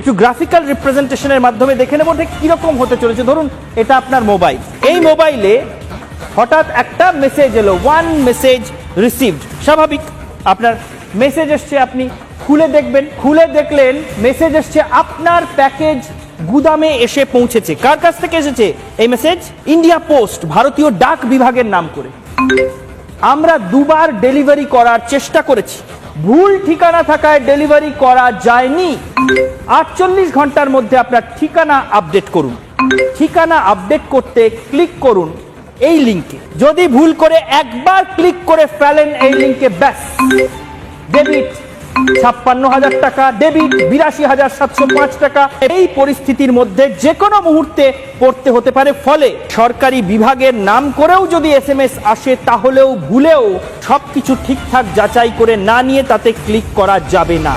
একটু গ্রাফিক্যাল রিপ্রেজেন্টেশনের মাধ্যমে দেখে নেব ঠিক কিরকম হতে চলেছে। ধরুন এটা আপনার মোবাইল, এই মোবাইলে হঠাৎ একটা মেসেজ এলো, ওয়ান মেসেজ রিসিভড। স্বাভাবিক, আপনার মেসেজ এসছে, আপনি খুলে দেখবেন, খুলে দেখলেন মেসেজ এসছে আপনার প্যাকেজ গুদামে এসে পৌঁছেছে। কার কাছ থেকে এসেছে এই মেসেজ? ইন্ডিয়া পোস্ট, ভারতীয় ডাক বিভাগের নাম করে। আমরা দুবার ডেলিভারি করার চেষ্টা করেছি, ভুল ঠিকানা থাকায় ডেলিভারি করা যায়নি। 48 ঘন্টার মধ্যে আপনার ঠিকানা আপডেট করুন। ঠিকানা আপডেট করতে ক্লিক করুন এই লিংকে। যদি ভুল করে একবার ক্লিক করে ফেলেন এই লিংকে, ব্যাস ডেবিট 56,000 টাকা, ডেবিট 82,705 টাকা। এই পরিস্থিতির মধ্যে যে কোনো মুহূর্তে পড়তে হতে পারে। ফলে সরকারি বিভাগের নাম করেও যদি SMS আসে তাহলেও ভুলেও সবকিছু ঠিকঠাক যাচাই করে না নিয়ে তাতে ক্লিক করা যাবে না।